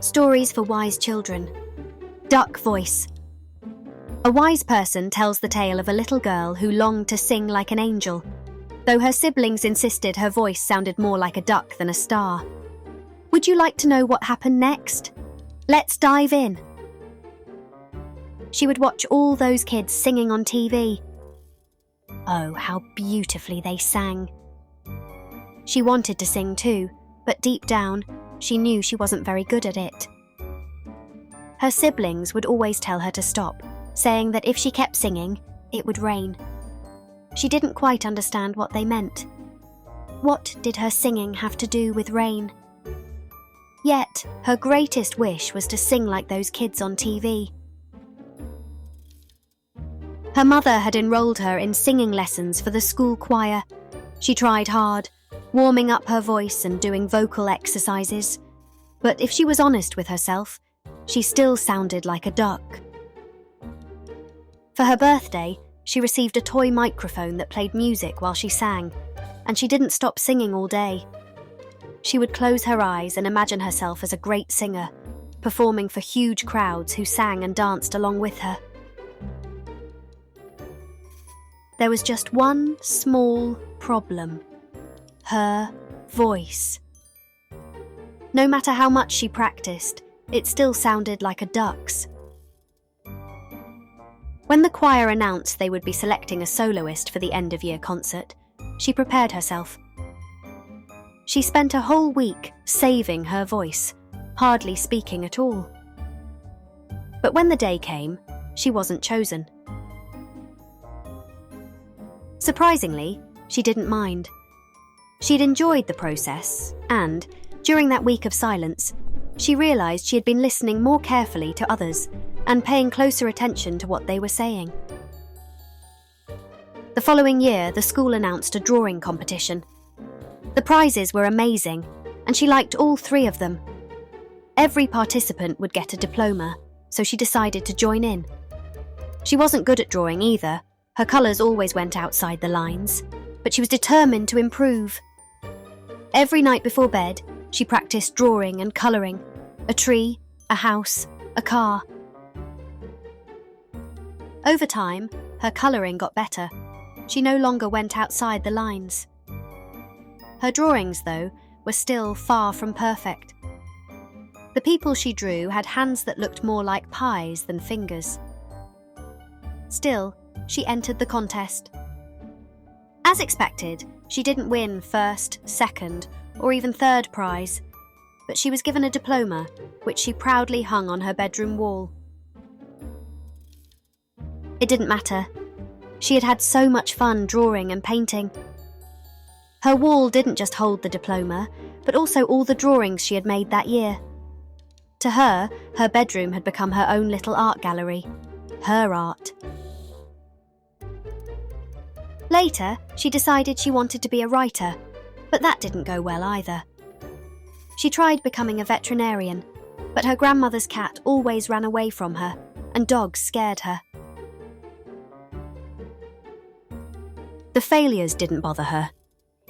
Stories for wise children. Duck voice. A wise person tells the tale of a little girl who longed to sing like an angel, though her siblings insisted her voice sounded more like a duck than a star. Would you like to know what happened next? Let's dive in. She would watch all those kids singing on TV. Oh, how beautifully they sang. She wanted to sing too, but deep down, she knew she wasn't very good at it. Her siblings would always tell her to stop, saying that if she kept singing, it would rain. She didn't quite understand what they meant. What did her singing have to do with rain? Yet, her greatest wish was to sing like those kids on TV. Her mother had enrolled her in singing lessons for the school choir. She tried hard, warming up her voice and doing vocal exercises. But if she was honest with herself, she still sounded like a duck. For her birthday, she received a toy microphone that played music while she sang, and she didn't stop singing all day. She would close her eyes and imagine herself as a great singer, performing for huge crowds who sang and danced along with her. There was just one small problem: her voice. No matter how much she practiced, it still sounded like a duck's. When the choir announced they would be selecting a soloist for the end-of-year concert, she prepared herself. She spent a whole week saving her voice, hardly speaking at all. But when the day came, she wasn't chosen. Surprisingly, she didn't mind. She'd enjoyed the process, and, during that week of silence, she realised she had been listening more carefully to others and paying closer attention to what they were saying. The following year, the school announced a drawing competition. The prizes were amazing, and she liked all 3 of them. Every participant would get a diploma, so she decided to join in. She wasn't good at drawing either. Her colours always went outside the lines, but she was determined to improve. Every night before bed, she practiced drawing and colouring: a tree, a house, a car. Over time, her colouring got better. She no longer went outside the lines. Her drawings, though, were still far from perfect. The people she drew had hands that looked more like pies than fingers. Still, she entered the contest. As expected, she didn't win first, second, or even third prize, but she was given a diploma, which she proudly hung on her bedroom wall. It didn't matter. She had had so much fun drawing and painting. Her wall didn't just hold the diploma, but also all the drawings she had made that year. To her, her bedroom had become her own little art gallery. Her art. Later, she decided she wanted to be a writer, but that didn't go well either. She tried becoming a veterinarian, but her grandmother's cat always ran away from her, and dogs scared her. The failures didn't bother her.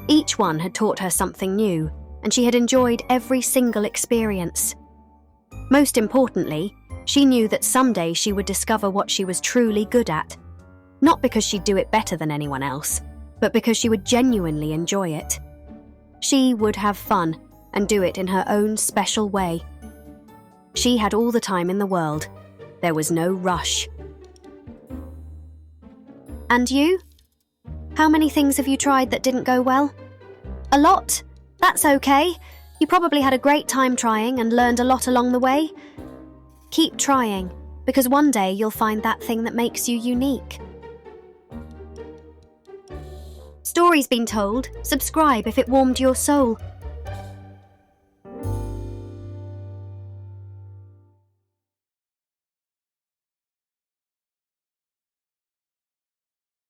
Each one had taught her something new, and she had enjoyed every single experience. Most importantly, she knew that someday she would discover what she was truly good at. Not because she'd do it better than anyone else, but because she would genuinely enjoy it. She would have fun and do it in her own special way. She had all the time in the world. There was no rush. And you? How many things have you tried that didn't go well? A lot? That's okay. You probably had a great time trying and learned a lot along the way. Keep trying, because one day you'll find that thing that makes you unique. Stories been told? Subscribe if it warmed your soul.